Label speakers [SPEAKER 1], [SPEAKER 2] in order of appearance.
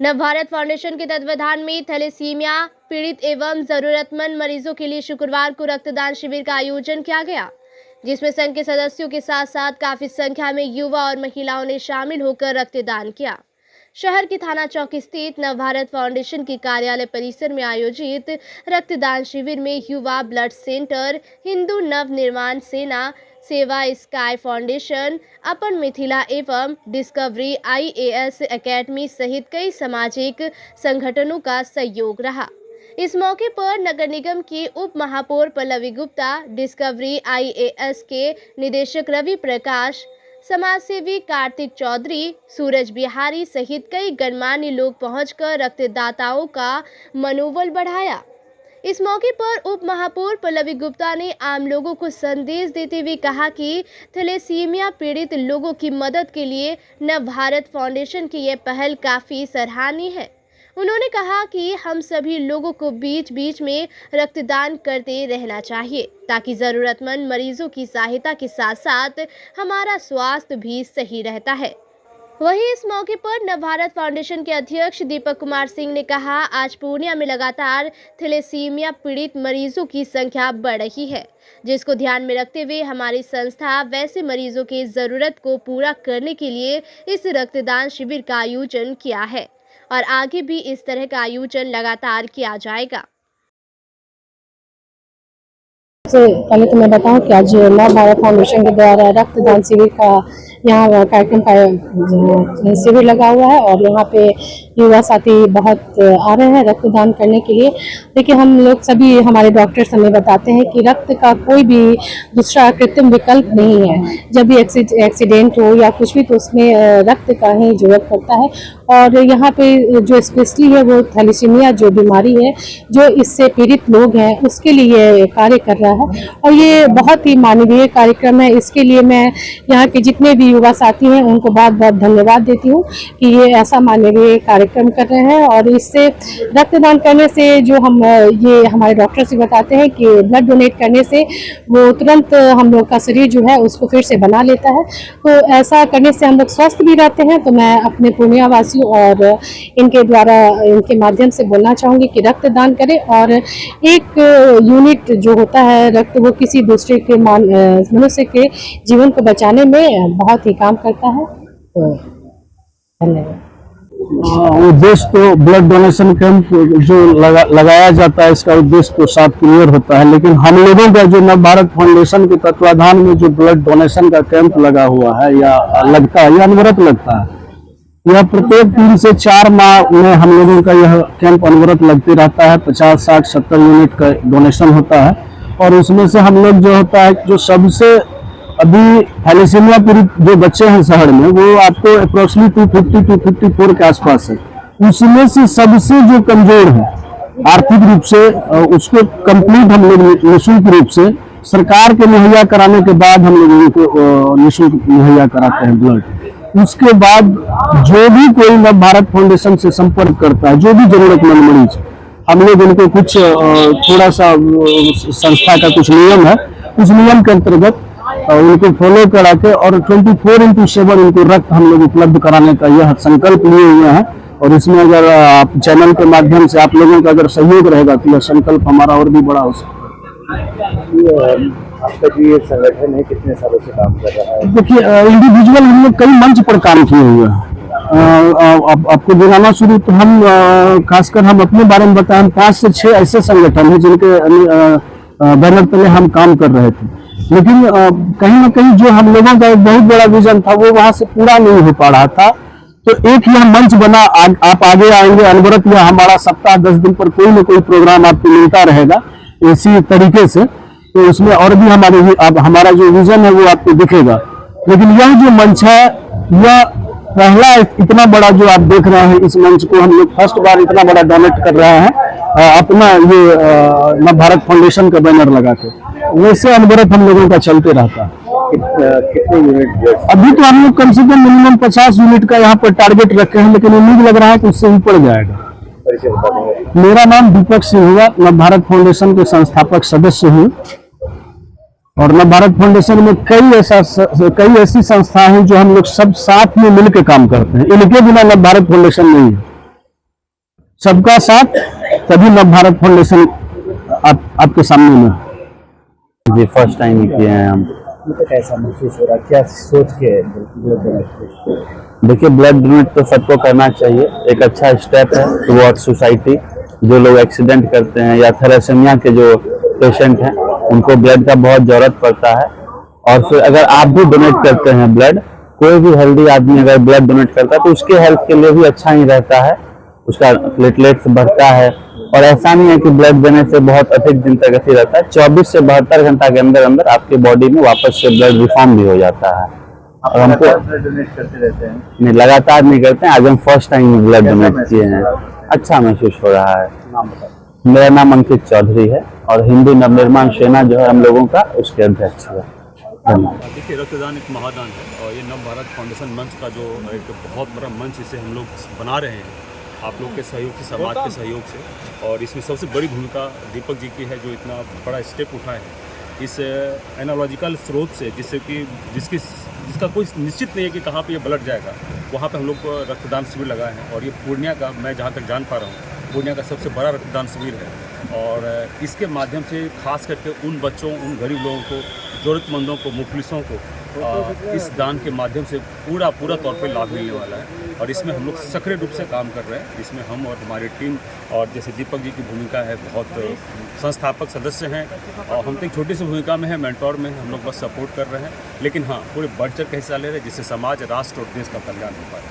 [SPEAKER 1] Navbharat foundation के तत्वाधान में थैलेसीमिया पीड़ित एवं जरूरतमंद मरीजों के लिए शुक्रवार को रक्तदान शिविर का आयोजन किया गया, जिसमें संघ के सदस्यों के साथ साथ काफी संख्या में युवा और महिलाओं ने शामिल होकर रक्तदान किया। शहर के थाना चौक स्थित नवभारत फाउंडेशन के कार्यालय परिसर में आयोजित रक्तदान शिविर में युवा ब्लड सेंटर, हिंदू नव निर्माण सेना, सेवा स्काई फाउंडेशन, अपन मिथिला एवं डिस्कवरी IAS एकेडमी सहित कई सामाजिक संगठनों का सहयोग रहा। इस मौके पर नगर निगम के उप महापौर पल्लवी गुप्ता, डिस्कवरी IAS के निदेशक रवि प्रकाश, समाजसेवी कार्तिक चौधरी, सूरज बिहारी सहित कई गणमान्य लोग पहुंचकर रक्तदाताओं का मनोबल बढ़ाया। इस मौके पर उप महापौर पल्लवी गुप्ता ने आम लोगों को संदेश देते हुए कहा कि थैलेसीमिया पीड़ित लोगों की मदद के लिए नवभारत फाउंडेशन की यह पहल काफ़ी सराहनीय है। उन्होंने कहा कि हम सभी लोगों को बीच बीच में रक्तदान करते रहना चाहिए ताकि ज़रूरतमंद मरीजों की सहायता के साथ साथ हमारा स्वास्थ्य भी सही रहता है। वहीं इस मौके पर नवभारत फाउंडेशन के अध्यक्ष दीपक कुमार सिंह ने कहा, आज पूर्णिया में लगातार थैलेसीमिया पीड़ित मरीजों की संख्या बढ़ रही है, जिसको ध्यान में रखते हुए हमारी संस्था वैसे मरीजों की ज़रूरत को पूरा करने के लिए इस रक्तदान शिविर का आयोजन किया है और आगे भी इस तरह का आयोजन लगातार किया जाएगा।
[SPEAKER 2] पहले तो मैं बताऊं कि आज नवभारत फाउंडेशन के द्वारा रक्तदान शिविर का यहाँ कार्यक्रम का शिविर लगा हुआ है और यहाँ पे युवा साथी बहुत आ रहे हैं रक्तदान करने के लिए। देखिए, हम लोग सभी हमारे डॉक्टर्स हमें बताते हैं कि रक्त का कोई भी दूसरा कृत्रिम विकल्प नहीं है। जब भी एक्सीडेंट हो या कुछ भी तो उसमें रक्त का ही जरूरत पड़ता है और यहाँ पे जो स्पेशली है वो थैलेसीमिया जो बीमारी है, जो इससे पीड़ित लोग हैं, उसके लिए कार्य कर रहा है और ये बहुत ही मानवीय कार्यक्रम है। इसके लिए मैं यहाँ के जितने भी युवा साथी हैं उनको बहुत बहुत धन्यवाद देती हूँ कि ये ऐसा मानवीय कार्यक्रम कर रहे हैं। और इससे रक्तदान करने से जो हम ये हमारे डॉक्टर से बताते हैं कि ब्लड डोनेट करने से वो तुरंत हम लोग का शरीर जो है उसको फिर से बना लेता है, तो ऐसा करने से हम लोग स्वस्थ भी रहते हैं। तो मैं अपने पूर्णिया वासियों और इनके द्वारा इनके माध्यम से बोलना चाहूँगी कि रक्तदान करें और एक यूनिट जो होता है रक्त, वो किसी दूसरे के मनुष्य के जीवन को बचाने में बहुत ही काम करता है। तो धन्यवाद।
[SPEAKER 3] उद्देश्य तो ब्लड डोनेशन कैंप जो लगाया जाता है, इसका उद्देश्य तो साफ क्लियर होता है, लेकिन हम लोगों का जो नवभारत फाउंडेशन के तत्वाधान में जो ब्लड डोनेशन का कैंप लगा हुआ है या लगता है या अनवरत लगता है, यह प्रत्येक 3 से 4 माह में हम लोगों का यह कैंप अनवरत लगते रहता है। 50, 60, 70 यूनिट का डोनेशन होता है और उसमें से हम लोग जो होता है जो सबसे अभी थैलेसीमिया पीड़ित जो बच्चे हैं शहर में, वो आपको अप्रोक्सीमेटली 250-254 के आसपास है। उसमें से सबसे जो कमजोर है आर्थिक रूप से, उसको कंप्लीट हम लोग निःशुल्क रूप से सरकार के मुहैया कराने के बाद हम लोग उनको निःशुल्क मुहैया कराते हैं ब्लड। उसके बाद जो भी कोई नवभारत फाउंडेशन से संपर्क करता है, जो भी जरूरतमंद मरीज, हम लोग उनको कुछ थोड़ा सा संस्था का कुछ नियम है, उस नियम के अंतर्गत उनको फॉलो करा के और 24/7 उनको रक्त हम लोग उपलब्ध कराने का यह संकल्प लिए हुए हैं। और इसमें अगर आप चैनल के माध्यम से आप लोगों का अगर सहयोग रहेगा तो यह संकल्प हमारा और भी बड़ा हो सकता है।
[SPEAKER 4] आपका जो ये संगठन है कितने सालों से काम कर रहा है?
[SPEAKER 3] देखिए, इंडिविजुअल हम लोग कई मंच पर काम किए हुए हैं। आपको गिनाना शुरू तो हम खासकर हम अपने बारे में बताएं, 5 से 6 ऐसे संगठन हैं जिनके बैनर तले हम काम कर रहे थे, लेकिन कहीं ना कहीं जो हम लोगों का एक बहुत बड़ा विजन था वो वहां से पूरा नहीं हो पा रहा था। तो एक यह मंच बना, आप आगे आएंगे अनवरत, या हमारा सप्ताह 10 दिन पर कोई ना कोई प्रोग्राम आपको मिलता रहेगा इसी तरीके से, तो उसमें और भी हमारा जो विजन है वो आपको दिखेगा। लेकिन यह जो मंच है, यह पहला इतना बड़ा जो आप देख रहे हैं, इस मंच को हम लोग फर्स्ट बार इतना बड़ा डोनेट कर रहे हैं अपना ये नवभारत फाउंडेशन का बैनर लगा के। वैसे अनवरत हम लोगों का चलते रहता है।
[SPEAKER 4] कितने यूनिट?
[SPEAKER 3] अभी तो हम लोग कम से कम मिनिमम 50 यूनिट का यहाँ पर टारगेट रखे हैं, लेकिन उम्मीद लग रहा है कि उससे ऊपर जाएगा। मेरा नाम दीपक सिंह हुआ, नवभारत फाउंडेशन के संस्थापक सदस्य हूँ और नवभारत फाउंडेशन में कई ऐसी संस्थाएं हैं जो हम लोग सब साथ में मिलकर काम करते हैं। इनके बिना नवभारत फाउंडेशन नहीं है। सबका साथ, तभी नव भारत फाउंडेशन आपके सामने में।
[SPEAKER 4] जी फर्स्ट टाइम किए हैं हम। तो कैसा महसूस हो रहा है, क्या सोच के ब्लड डोनेट?
[SPEAKER 5] देखिए, ब्लड डोनेट तो सबको करना चाहिए, एक अच्छा स्टेप है टुवर्ड सोसाइटी। जो लोग एक्सीडेंट करते हैं या थैलेसीमिया के जो पेशेंट हैं उनको ब्लड का बहुत ज़रूरत पड़ता है, और फिर अगर आप भी डोनेट करते हैं ब्लड, कोई भी हेल्दी आदमी अगर ब्लड डोनेट करता है तो उसके हेल्थ के लिए भी अच्छा ही रहता है, उसका प्लेटलेट्स बढ़ता है। और ऐसा नहीं है कि ब्लड देने से बहुत अधिक दिन तक ऐसे रहता है, 24 से 72 घंटा के अंदर अंदर आपके बॉडी में वापस से ब्लड रिफॉर्म भी हो जाता है। और हमको
[SPEAKER 4] ब्लड डोनेट करते रहते हैं?
[SPEAKER 5] नहीं, लगातार नहीं करते हैं, आज हम फर्स्ट टाइम ब्लड डोनेट किए हैं। अच्छा महसूस हो रहा है।
[SPEAKER 4] नाम बताओ।
[SPEAKER 5] मेरा नाम अंकित चौधरी है और हिंदू नवनिर्माण सेना जो है हम लोगों का, उसके अध्यक्ष है। धन्यवाद।
[SPEAKER 6] देखिए, रक्तदान एक महादान है, और ये नव भारत फाउंडेशन मंच का जो एक बहुत बड़ा मंच इसे हम लोग बना रहे हैं आप लोग के सहयोग से, समाज के सहयोग से। और इसमें सबसे बड़ी भूमिका दीपक जी की है, जो इतना बड़ा स्टेप उठाए हैं इस एनालॉजिकल स्रोत से, जिसका कोई निश्चित नहीं है कि कहाँ पे ये ब्लड जाएगा। वहाँ पे हम लोग रक्तदान शिविर लगाए हैं, और ये पूर्णिया का, मैं जहाँ तक जान पा रहा हूँ, पूर्णिया का सबसे बड़ा रक्तदान शिविर है। और इसके माध्यम से खास करके उन बच्चों, उन गरीब लोगों को, ज़रूरतमंदों को, मुफलिसों को इस दान के माध्यम से पूरा तौर पे लाभ मिलने वाला है। और इसमें हम लोग सक्रिय रूप से काम कर रहे हैं। इसमें हम और हमारी टीम, और जैसे दीपक जी की भूमिका है, बहुत संस्थापक सदस्य हैं, और हम तो एक छोटी सी भूमिका में है, मेंटोर में हम लोग बस सपोर्ट कर रहे हैं। लेकिन हाँ, पूरे बढ़ चढ़ के हिस्सा ले रहे हैं, जिससे समाज, राष्ट्र और देश का कल्याण हो पाए।